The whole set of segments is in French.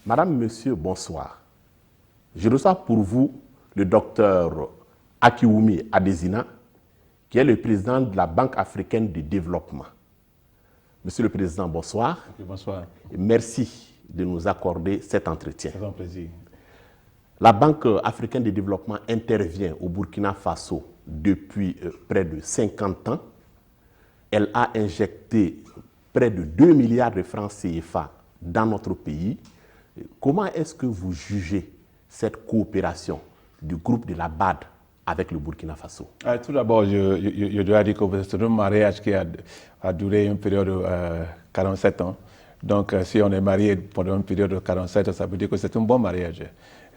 Madame, Monsieur, bonsoir. Je reçois pour vous le docteur Akiwumi Adesina, qui est le président de la Banque africaine de développement. Monsieur le Président, bonsoir. Bonsoir. Et merci de nous accorder cet entretien. C'est un plaisir. La Banque africaine de développement intervient au Burkina Faso depuis près de 50 ans. Elle a injecté près de 2 milliards de francs CFA dans notre pays. Comment est-ce que vous jugez cette coopération du groupe de la BAD avec le Burkina Faso? Tout d'abord, je dois dire que c'est un mariage qui a duré une période de 47 ans. Donc, si on est marié pendant une période de 47 ans, ça veut dire que c'est un bon mariage.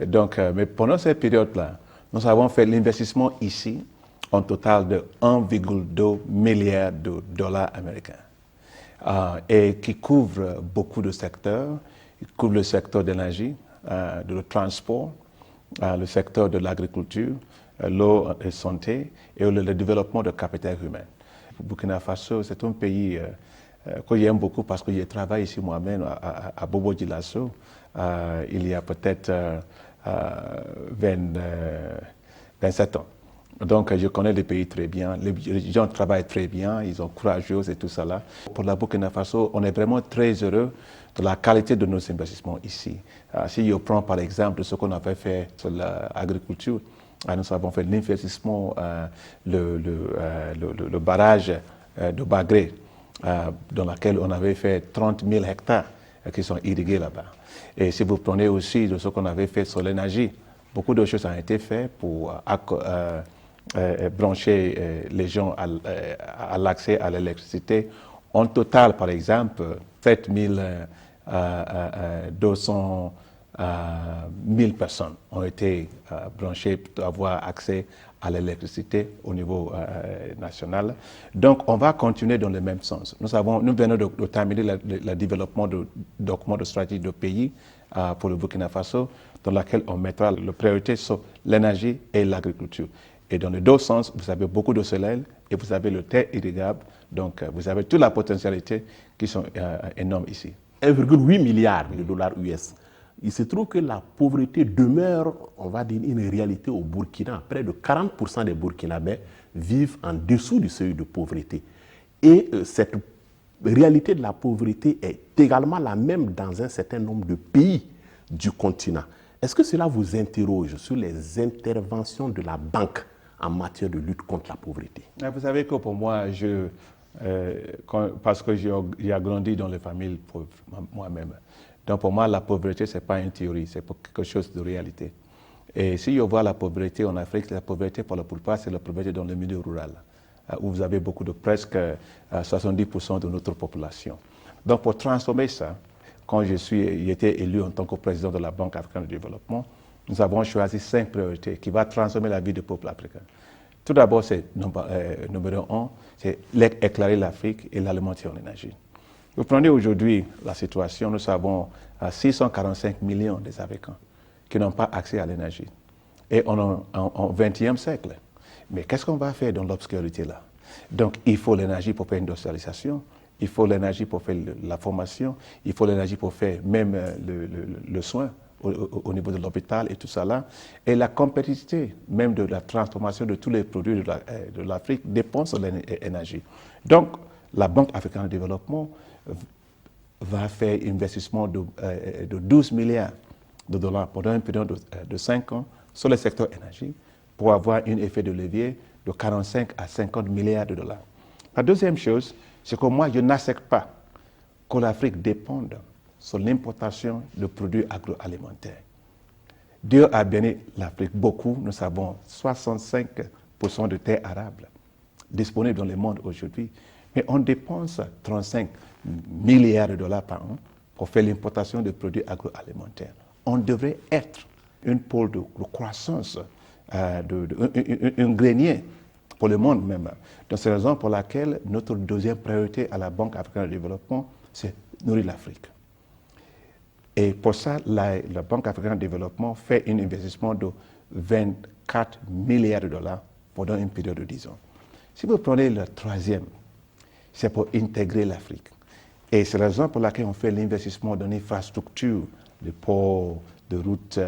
Donc, mais pendant cette période-là, nous avons fait l'investissement ici en total de 1,2 milliard de dollars américains et qui couvre beaucoup de secteurs. Il couvre le secteur de l'énergie, le transport, le secteur de l'agriculture, l'eau et santé et le développement de capital humain. Burkina Faso, c'est un pays que j'aime beaucoup parce que je travaille ici moi-même à Bobo Dioulasso. Il y a peut-être 27 ans. Donc, je connais le pays très bien. Les gens travaillent très bien, ils sont courageux et tout ça là. Pour la Burkina Faso, on est vraiment très heureux de la qualité de nos investissements ici. Si je prends par exemple ce qu'on avait fait sur l'agriculture, nous avons fait l'investissement, le barrage de Bagré, dans lequel on avait fait 30 000 hectares qui sont irrigués là-bas. Et si vous prenez aussi de ce qu'on avait fait sur l'énergie, beaucoup de choses ont été faites pour brancher les gens à l'accès à l'électricité. En total, par exemple, 7 200 000 personnes ont été branchées pour avoir accès à l'électricité au niveau national. Donc, on va continuer dans le même sens. Nous venons de terminer le développement de documents de stratégie de pays pour le Burkina Faso, dans lequel on mettra la priorité sur l'énergie et l'agriculture. Et dans les deux sens, vous avez beaucoup de soleil et vous avez le terre irrigable. Donc, vous avez toute la potentialité qui sont énormes ici. 1,8 milliard de dollars US. Il se trouve que la pauvreté demeure, on va dire, une réalité au Burkina. Près de 40% des Burkinabés vivent en dessous du seuil de pauvreté. Et cette réalité de la pauvreté est également la même dans un certain nombre de pays du continent. Est-ce que cela vous interroge sur les interventions de la banque en matière de lutte contre la pauvreté? Vous savez que pour moi, parce que j'ai grandi dans les familles pauvres moi-même, donc pour moi, la pauvreté, ce n'est pas une théorie, c'est quelque chose de réalité. Et si je vois la pauvreté en Afrique, la pauvreté pour la plupart, c'est la pauvreté dans le milieu rural, où vous avez beaucoup de presque 70% de notre population. Donc pour transformer ça, quand j'ai été élu en tant que président de la Banque africaine de développement, nous avons choisi 5 priorités qui vont transformer la vie du peuple africain. Tout d'abord, c'est numéro 1, c'est éclairer l'Afrique et l'alimenter en énergie. Vous prenez aujourd'hui la situation, nous avons 645 millions des Africains qui n'ont pas accès à l'énergie. Et on est en 20e siècle. Mais qu'est-ce qu'on va faire dans l'obscurité là? Donc, il faut l'énergie pour faire une industrialisation, il faut l'énergie pour faire la formation, il faut l'énergie pour faire même le soin au niveau de l'hôpital et tout ça là. Et la compétitivité même de la transformation de tous les produits de l'Afrique dépend de l'énergie. Donc, la Banque africaine de développement va faire un investissement de 12 milliards de dollars pendant une période de 5 ans sur le secteur énergie pour avoir un effet de levier de 45 à 50 milliards de dollars. La deuxième chose, c'est que moi, je n'accepte pas que l'Afrique dépende sur l'importation de produits agroalimentaires. Dieu a béni l'Afrique beaucoup. Nous avons 65% de terres arables disponibles dans le monde aujourd'hui. Mais on dépense 35 milliards de dollars par an pour faire l'importation de produits agroalimentaires. On devrait être une pôle de croissance, un grenier pour le monde même. Donc c'est la raison pour laquelle notre deuxième priorité à la Banque africaine de développement, c'est nourrir l'Afrique. Et pour ça, la Banque africaine de développement fait un investissement de 24 milliards de dollars pendant une période de 10 ans. Si vous prenez le troisième, c'est pour intégrer l'Afrique. Et c'est la raison pour laquelle on fait l'investissement dans l'infrastructure de ports, de routes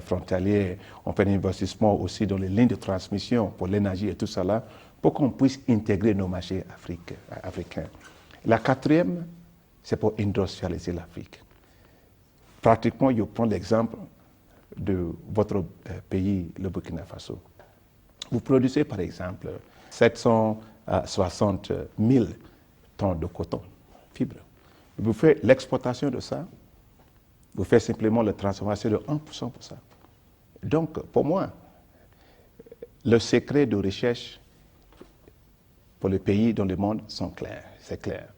frontalières. On fait un investissement aussi dans les lignes de transmission pour l'énergie et tout ça là, pour qu'on puisse intégrer nos marchés africains. La quatrième, c'est pour industrialiser l'Afrique. Pratiquement, je prends l'exemple de votre pays, le Burkina Faso. Vous produisez par exemple 760 000 tonnes de coton, fibre. Vous faites l'exportation de ça, vous faites simplement la transformation de 1% pour ça. Donc, pour moi, le secret de recherche pour les pays dans le monde sont clairs, c'est clair.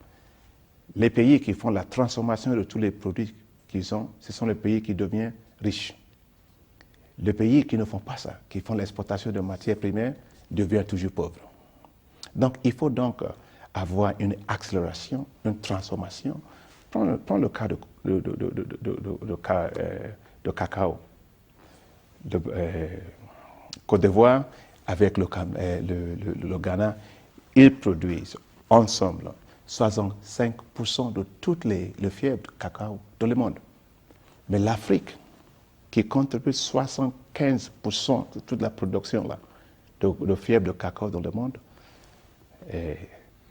Les pays qui font la transformation de tous les produits qu'ils ont, ce sont les pays qui deviennent riches. Les pays qui ne font pas ça, qui font l'exportation de matières premières, deviennent toujours pauvres. Donc, il faut donc avoir une accélération, une transformation. Prends le cas de cacao. Côte d'Ivoire, avec le Ghana, ils produisent ensemble 65% de toutes les fièvres de cacao dans le monde. Mais l'Afrique, qui contribue 75% de toute la production là, de fièvre de cacao dans le monde,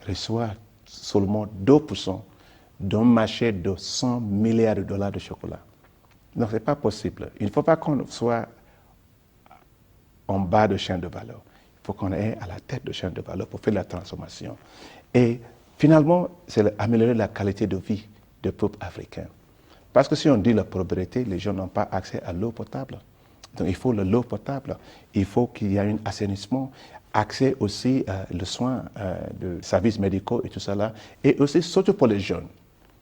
reçoit seulement 2% d'un marché de 100 milliards de dollars de chocolat. Non, ce n'est pas possible. Il ne faut pas qu'on soit en bas de chaîne de valeur. Il faut qu'on ait à la tête de chaîne de valeur pour faire la transformation. Et finalement, c'est améliorer la qualité de vie des peuples africains. Parce que si on dit la pauvreté, les gens n'ont pas accès à l'eau potable. Donc il faut l'eau potable, il faut qu'il y ait un assainissement, accès aussi aux soins, de services médicaux et tout ça là, et aussi surtout pour les jeunes.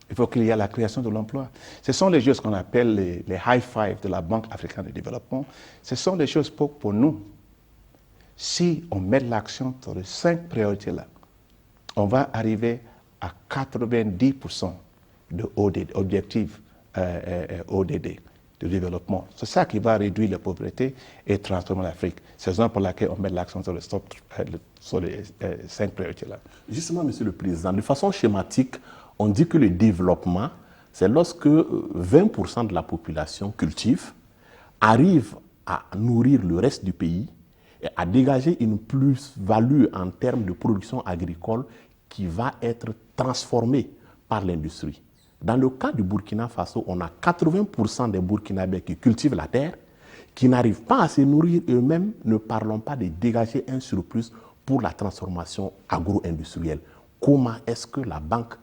Il faut qu'il y ait la création de l'emploi. Ce sont les choses qu'on appelle les high five de la Banque africaine de développement. Ce sont des choses pour nous. Si on met l'accent sur les 5 priorités là, on va arriver à 90% de ODD, objectifs ODD, de développement. C'est ça qui va réduire la pauvreté et transformer l'Afrique. C'est la raison pour laquelle on met l'accent sur les 5 priorités-là. Justement, Monsieur le Président, de façon schématique, on dit que le développement, c'est lorsque 20% de la population cultive, arrive à nourrir le reste du pays et à dégager une plus-value en termes de production agricole qui va être transformée par l'industrie. Dans le cas du Burkina Faso, on a 80% des Burkinabés qui cultivent la terre, qui n'arrivent pas à se nourrir eux-mêmes, ne parlons pas de dégager un surplus pour la transformation agro-industrielle. Comment est-ce que la banque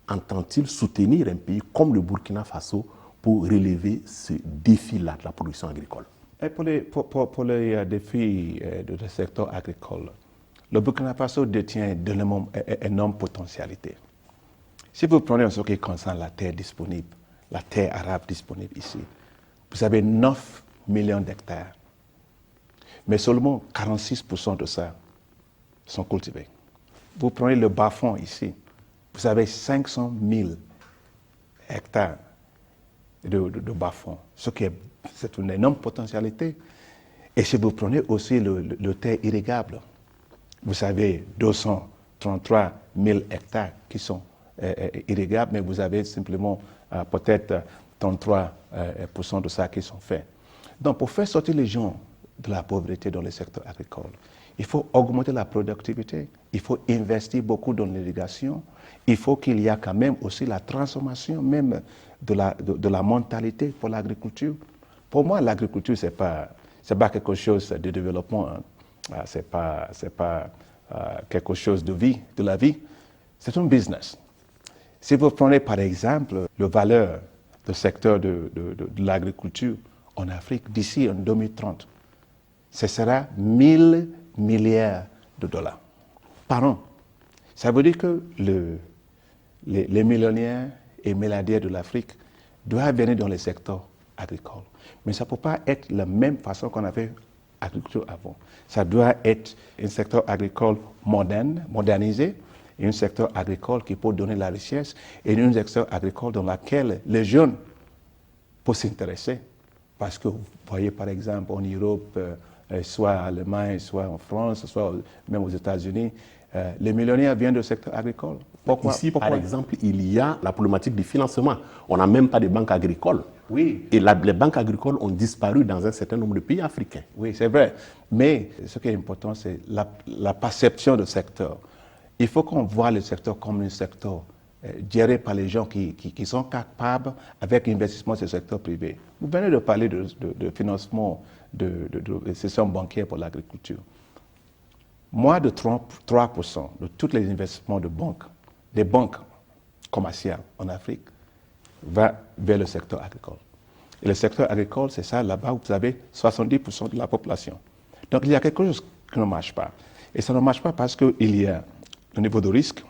entend-il soutenir un pays comme le Burkina Faso pour relever ce défi-là de la production agricole? Et pour les défis du secteur agricole, le Burkina Faso détient d'énormes potentialités. Si vous prenez ce qui concerne la terre disponible, la terre arabe disponible ici, vous avez 9 millions d'hectares. Mais seulement 46% de ça sont cultivés. Vous prenez le bas-fond ici, vous avez 500 000 hectares de bas-fond, c'est une énorme potentialité. Et si vous prenez aussi le terre irrigable, vous avez 233 000 hectares qui sont irrigables, mais vous avez simplement peut-être 33% de ça qui sont faits. Donc, pour faire sortir les gens de la pauvreté dans le secteur agricole, il faut augmenter la productivité, il faut investir beaucoup dans l'irrigation, il faut qu'il y ait quand même aussi la transformation même de la mentalité pour l'agriculture. Pour moi, l'agriculture, ce n'est pas quelque chose de développement, hein. Ce n'est pas quelque chose de la vie, c'est un business. Si vous prenez par exemple la valeur du secteur de l'agriculture en Afrique d'ici en 2030, ce sera 1 000 milliards de dollars par an. Ça veut dire que les millionnaires et milliardaires de l'Afrique doivent venir dans le secteur agricole. Mais ça ne peut pas être la même façon qu'on avait l'agriculture avant. Ça doit être un secteur agricole moderne, modernisé, et un secteur agricole qui peut donner la richesse, et un secteur agricole dans lequel les jeunes peuvent s'intéresser. Parce que vous voyez par exemple en Europe, soit en Allemagne, soit en France, soit même aux États-Unis, Les millionnaires viennent du secteur agricole. Pourquoi? Ici, par exemple, il y a la problématique du financement. On n'a même pas de banques agricoles. Oui. Et les banques agricoles ont disparu dans un certain nombre de pays africains. Oui, c'est vrai. Mais ce qui est important, c'est la perception du secteur. Il faut qu'on voit le secteur comme un secteur géré par les gens qui sont capables, avec investissement sur le secteur privé. Vous venez de parler de financement de session bancaire pour l'agriculture. Moins de 3% de tous les investissements des banques commerciales en Afrique, va vers le secteur agricole. Et le secteur agricole, c'est ça, là-bas, vous avez 70% de la population. Donc il y a quelque chose qui ne marche pas. Et ça ne marche pas parce qu'il y a le niveau de risque.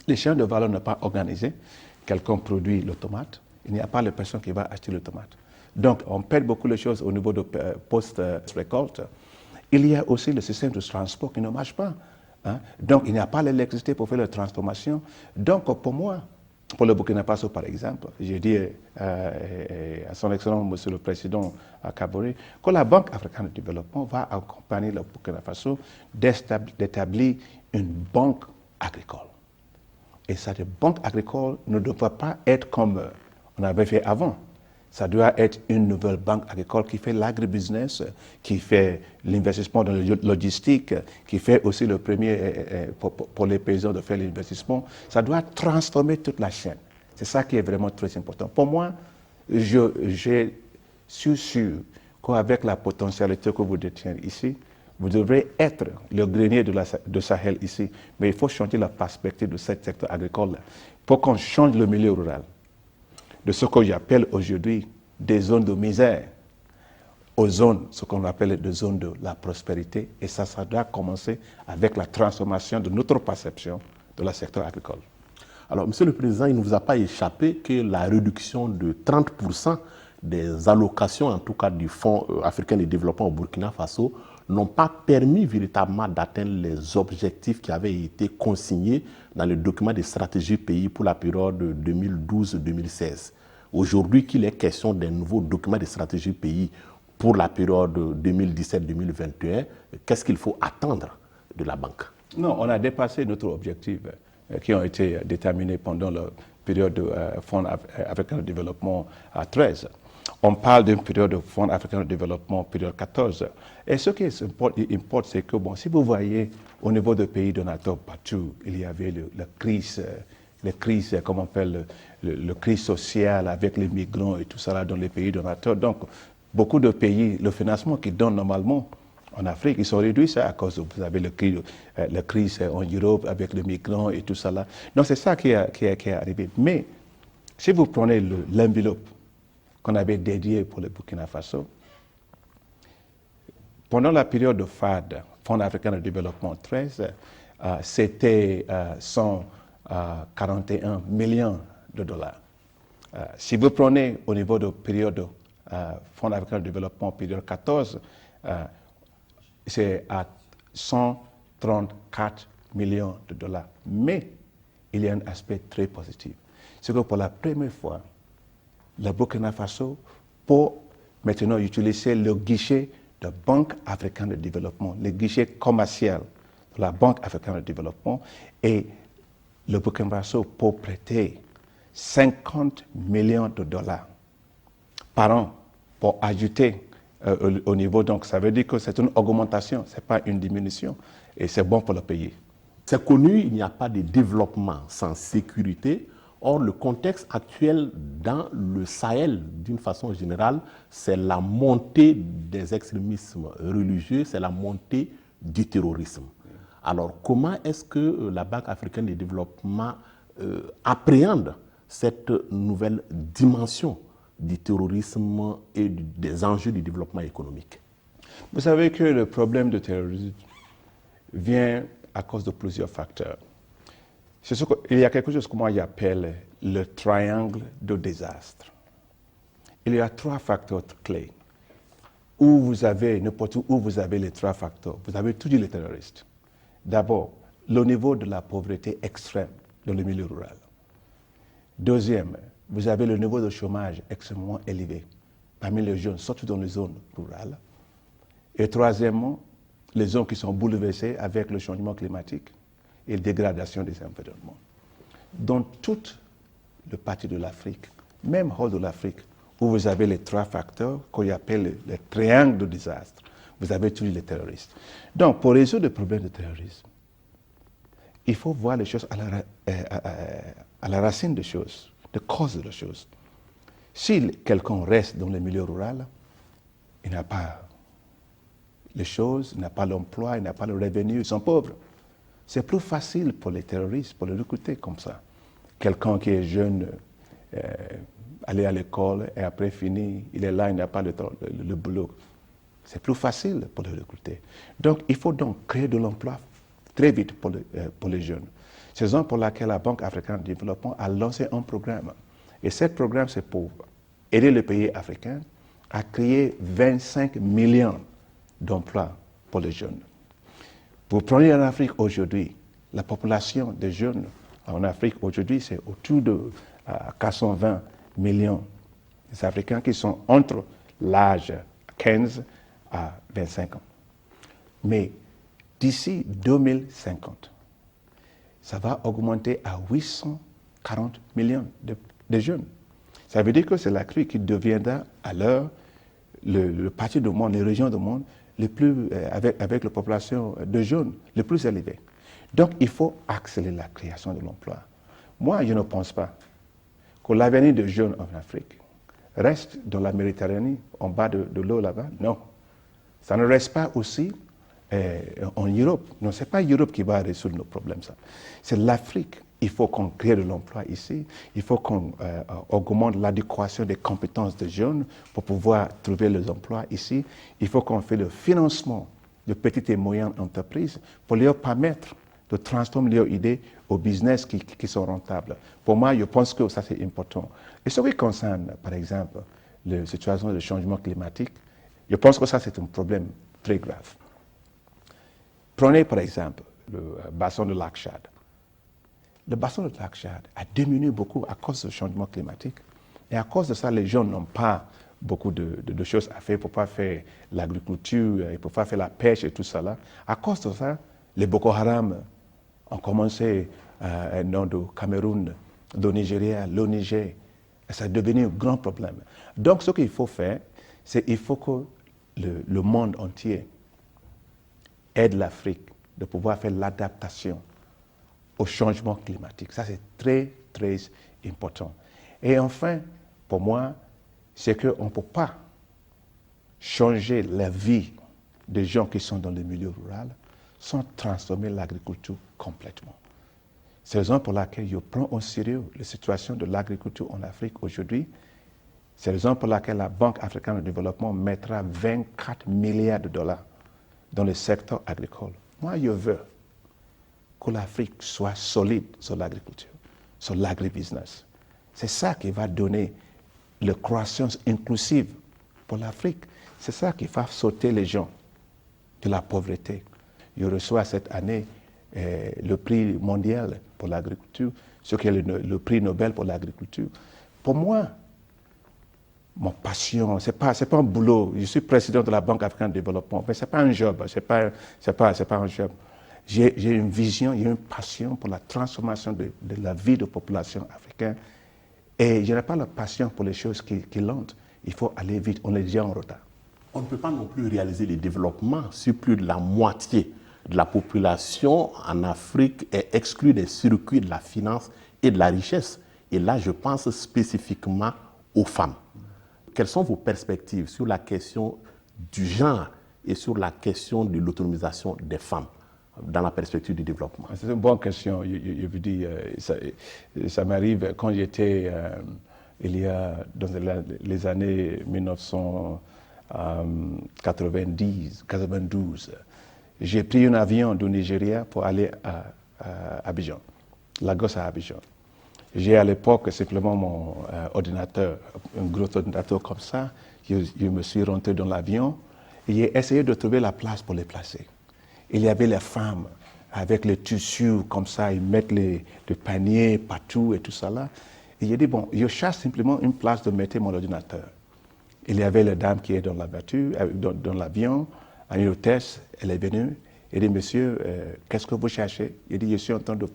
Les chaînes de valeur ne sont pas organisées. Quelqu'un produit le tomate, il n'y a pas la personne qui va acheter le tomate. Donc on perd beaucoup de choses au niveau de post-récolte. Il y a aussi le système de transport qui ne marche pas. Hein? Donc il n'y a pas l'électricité pour faire la transformation. Donc pour moi, pour le Burkina Faso, par exemple, j'ai dit à son Excellence, Monsieur le Président Kaboré, que la Banque africaine de développement va accompagner le Burkina Faso d'établir une banque agricole. Et cette banque agricole ne doit pas être comme on avait fait avant. Ça doit être une nouvelle banque agricole qui fait l'agribusiness, qui fait l'investissement dans la logistique, qui fait aussi le premier pour les paysans de faire l'investissement. Ça doit transformer toute la chaîne. C'est ça qui est vraiment très important. Pour moi, je suis sûr qu'avec la potentialité que vous détenez ici, vous devrez être le grenier de Sahel ici. Mais il faut changer la perspective de ce secteur agricole pour qu'on change le milieu rural de ce que j'appelle aujourd'hui des zones de misère aux zones, ce qu'on appelle des zones de la prospérité. Et ça doit commencer avec la transformation de notre perception de la secteur agricole. Alors, Monsieur le Président, il ne vous a pas échappé que la réduction de 30% des allocations, en tout cas du Fonds africain de développement au Burkina Faso, n'ont pas permis véritablement d'atteindre les objectifs qui avaient été consignés dans le document de stratégie pays pour la période 2012-2016. Aujourd'hui, qu'il est question d'un nouveau document de stratégie pays pour la période 2017-2021, qu'est-ce qu'il faut attendre de la banque? Non, on a dépassé notre objectif qui ont été déterminés pendant la période de Fonds africain de développement à 13. On parle d'une période de Fonds africain de développement, période 14. Et ce qui importe, c'est que, bon, si vous voyez au niveau des pays donateurs partout, il y avait la crise, comme on appelle, le crise sociale avec les migrants et tout ça là dans les pays donateurs. Donc, beaucoup de pays, le financement qu'ils donnent normalement en Afrique, ils sont réduits ça à cause de, vous avez la crise en Europe avec les migrants et tout ça là. Donc, c'est ça qui est arrivé. Mais, si vous prenez l'enveloppe qu'on avait dédiée pour le Burkina Faso, pendant la période de FAD, Fonds africain de développement 13, c'était 141 millions de dollars. Si vous prenez au niveau de période Fonds africain de développement, période 14, c'est à 134 millions de dollars. Mais il y a un aspect très positif. C'est que pour la première fois, le Burkina Faso peut maintenant utiliser le guichet de Banque africaine de développement, le guichet commercial de la Banque africaine de développement, et le Burkina Faso peut prêter 50 millions de dollars par an pour ajouter au niveau. Donc ça veut dire que c'est une augmentation, ce n'est pas une diminution, et c'est bon pour le pays. C'est connu, il n'y a pas de développement sans sécurité. Or, le contexte actuel dans le Sahel, d'une façon générale, c'est la montée des extrémismes religieux, c'est la montée du terrorisme. Alors, comment est-ce que la Banque africaine de développement appréhende cette nouvelle dimension du terrorisme et des enjeux du développement économique? Vous savez que le problème de terrorisme vient à cause de plusieurs facteurs. Il y a quelque chose que moi j'appelle le triangle de désastre. Il y a trois facteurs clés. N'importe où vous avez les trois facteurs, vous avez toujours les terroristes. D'abord, le niveau de la pauvreté extrême dans le milieu rural. Deuxième, vous avez le niveau de chômage extrêmement élevé parmi les jeunes, surtout dans les zones rurales. Et troisièmement, les zones qui sont bouleversées avec le changement climatique. et dégradation des environnements. Dans toute le partie de l'Afrique, même hors de l'Afrique, où vous avez les 3 facteurs qu'on appelle les triangles de désastre, vous avez toujours les terroristes. Donc, pour résoudre le problème du terrorisme, il faut voir les choses à la racine des choses, de cause des choses. Si quelqu'un reste dans le milieu rural, il n'a pas les choses, il n'a pas l'emploi, il n'a pas le revenu, ils sont pauvres. C'est plus facile pour les terroristes, pour les recruter comme ça. Quelqu'un qui est jeune, aller à l'école et après fini, il est là, il n'a pas le boulot. C'est plus facile pour le recruter. Donc, il faut donc créer de l'emploi très vite pour les jeunes. C'est la raison pour laquelle la Banque africaine de développement a lancé un programme. Et ce programme, c'est pour aider les pays africains à créer 25 millions d'emplois pour les jeunes. Vous prenez en Afrique aujourd'hui, la population des jeunes en Afrique aujourd'hui, c'est autour de 420 millions d'Africains qui sont entre l'âge 15 à 25 ans. Mais d'ici 2050, ça va augmenter à 840 millions de jeunes. Ça veut dire que c'est l'Afrique qui deviendra alors le parti du monde, les régions du monde les plus, avec la population de jeunes les plus élevée. Donc il faut accélérer la création de l'emploi. Moi, je ne pense pas que l'avenir des jeunes en Afrique reste dans la Méditerranée, en bas de l'eau là-bas. Non. Ça ne reste pas aussi en Europe. Non, ce n'est pas l'Europe qui va résoudre nos problèmes. C'est l'Afrique. Il faut qu'on crée de l'emploi ici. Il faut qu'on augmente l'adéquation des compétences des jeunes pour pouvoir trouver les emplois ici. Il faut qu'on fasse le financement de petites et moyennes entreprises pour leur permettre de transformer leurs idées aux business qui sont rentables. Pour moi, je pense que ça, c'est important. Et ce qui concerne, par exemple, la situation de changement climatique, je pense que ça, c'est un problème très grave. Prenez, par exemple, le bassin de lac Tchad. Le bassin de lac Tchad a diminué beaucoup à cause du changement climatique. Et à cause de ça, les gens n'ont pas beaucoup de choses à faire. Ils ne peuvent pas faire l'agriculture, ils ne peuvent pas faire la pêche et tout ça là. À cause de ça, les Boko Haram ont commencé dans le Cameroun, le Nigeria, le Niger. Et ça est devenu un grand problème. Donc, ce qu'il faut faire, c'est qu'il faut que le monde entier aide l'Afrique de pouvoir faire l'adaptation au changement climatique. Ça, c'est très, très important. Et enfin, pour moi, c'est qu'on ne peut pas changer la vie des gens qui sont dans le milieu rural sans transformer l'agriculture complètement. C'est la raison pour laquelle je prends au sérieux la situation de l'agriculture en Afrique aujourd'hui. C'est la raison pour laquelle la Banque africaine de développement mettra 24 milliards de dollars dans le secteur agricole. Moi, je veux que l'Afrique soit solide sur l'agriculture, sur l'agribusiness. C'est ça qui va donner la croissance inclusive pour l'Afrique. C'est ça qui va sauter les gens de la pauvreté. Je reçois cette année le prix mondial pour l'agriculture, ce qui est le prix Nobel pour l'agriculture. Pour moi, mon passion, c'est pas un boulot. Je suis président de la Banque africaine de développement, mais c'est pas un job. C'est pas un job. J'ai une vision, j'ai une passion pour la transformation de la vie de la population africaine. Et je n'ai pas la passion pour les choses qui lentent. Il faut aller vite, on est déjà en retard. On ne peut pas non plus réaliser les développements si plus de la moitié de la population en Afrique est exclue des circuits de la finance et de la richesse. Et là, je pense spécifiquement aux femmes. Quelles sont vos perspectives sur la question du genre et sur la question de l'autonomisation des femmes dans la perspective du développement? C'est une bonne question. Je vous dis, ça m'arrive quand j'étais, il y a dans les années 1992, j'ai pris un avion du Nigeria pour aller à Abidjan, Lagos à Abidjan. J'ai à l'époque simplement mon ordinateur, un gros ordinateur comme ça. Je me suis rentré dans l'avion et j'ai essayé de trouver la place pour les placer. Il y avait les femmes avec les tissus comme ça, ils mettent les paniers partout et tout ça là. Et j'ai dit, bon, je cherche simplement une place de mettre mon ordinateur. Il y avait la dame qui est dans la voiture, dans l'avion, une hôtesse, elle est venue, Il dit, monsieur, qu'est-ce que vous cherchez? Il dit, je suis en train de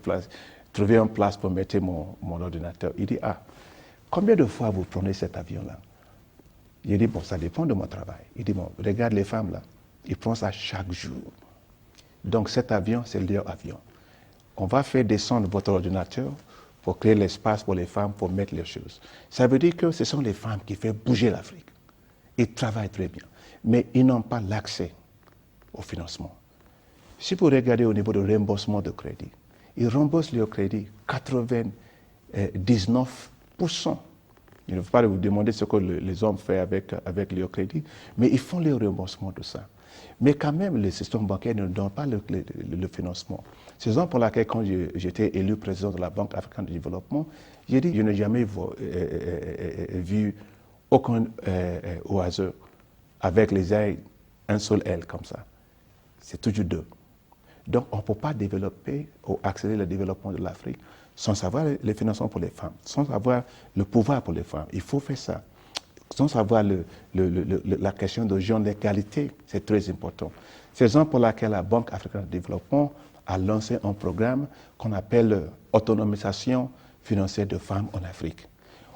trouver une place pour mettre mon ordinateur. Il dit, ah, combien de fois vous prenez cet avion-là? Il dit, bon, ça dépend de mon travail. Il dit, bon, regarde les femmes là, ils prennent ça chaque jour. Donc cet avion, c'est leur avion. On va faire descendre votre ordinateur pour créer l'espace pour les femmes, pour mettre les choses. Ça veut dire que ce sont les femmes qui font bouger l'Afrique. Ils travaillent très bien, mais ils n'ont pas l'accès au financement. Si vous regardez au niveau de remboursement de crédit, ils remboursent leur crédit 99%. Il ne faut pas vous demander ce que les hommes font avec leur crédit, mais ils font le remboursement de ça. Mais quand même, le système bancaire ne donne pas le financement. C'est la raison pour laquelle, quand j'étais élu président de la Banque africaine de développement, j'ai dit que je n'ai jamais vu aucun oiseau avec les ailes, un seul aile comme ça. C'est toujours deux. Donc, on ne peut pas développer ou accélérer le développement de l'Afrique sans avoir le financement pour les femmes, sans avoir le pouvoir pour les femmes. Il faut faire ça. Sans avoir la question de genre d'égalité, c'est très important. C'est la raison pour laquelle la Banque africaine de développement a lancé un programme qu'on appelle autonomisation financière de femmes en Afrique.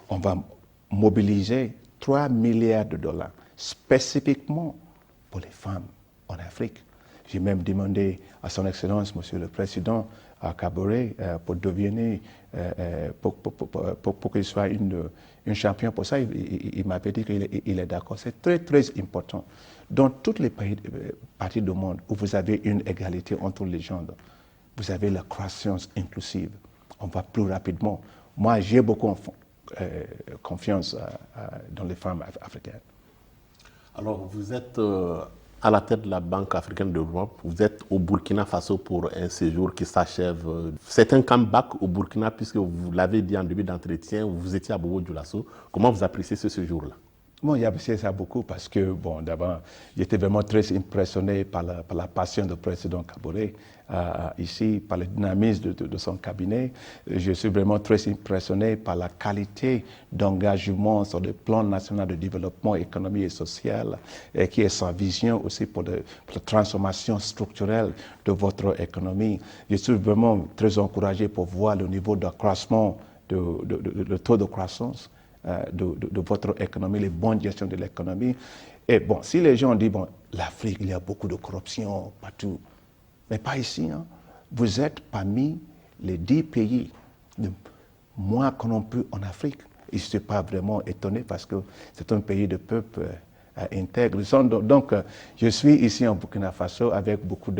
On va mobiliser 3 milliards de dollars spécifiquement pour les femmes en Afrique. J'ai même demandé à son Excellence, Monsieur le Président, à Kaboré, pour devenir, pour qu'il soit une championne pour ça. Il m'avait dit qu'il est d'accord. C'est très, très important. Dans tous les parties du monde où vous avez une égalité entre les genres, vous avez la croissance inclusive. On va plus rapidement. Moi, j'ai beaucoup confiance dans les femmes africaines. Alors, vous êtes à la tête de la Banque africaine de développement. Vous êtes au Burkina Faso pour un séjour qui s'achève. C'est un comeback au Burkina, puisque vous l'avez dit en début d'entretien, vous étiez à Bobo-Dioulasso. Comment vous appréciez ce séjour-là? Bon, j'apprécie ça beaucoup parce que, bon, d'abord, j'étais vraiment très impressionné par la passion du président Kaboré, ici, par le dynamisme de son cabinet. Je suis vraiment très impressionné par la qualité d'engagement sur le plan national de développement économique et social, et qui est sa vision aussi pour la transformation structurelle de votre économie. Je suis vraiment très encouragé pour voir le niveau d'accroissement, le taux de croissance de votre économie, les bonnes gestions de l'économie. Et bon, si les gens disent, bon, l'Afrique, il y a beaucoup de corruption partout, mais pas ici. Hein. Vous êtes parmi les 10 pays le moins corrompus en Afrique. Et je ne suis pas vraiment étonné parce que c'est un pays de peuple intègre. Donc, je suis ici en Burkina Faso avec beaucoup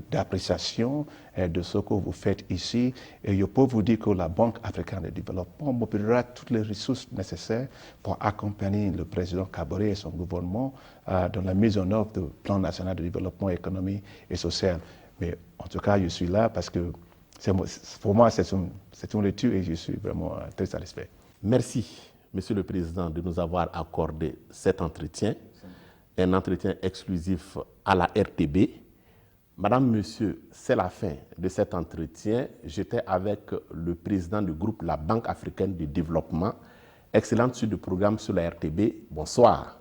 d'appréciation de ce que vous faites ici. Et je peux vous dire que la Banque africaine de développement mobilisera toutes les ressources nécessaires pour accompagner le président Kaboré et son gouvernement dans la mise en œuvre du plan national de développement économique et social. Mais en tout cas, je suis là parce que pour moi, c'est une lecture et je suis vraiment très satisfait. Merci, Monsieur le Président, de nous avoir accordé cet entretien, un entretien exclusif à la RTB. Madame, Monsieur, c'est la fin de cet entretien. J'étais avec le président du groupe La Banque africaine de développement. Excellente suite de programme sur la RTB. Bonsoir.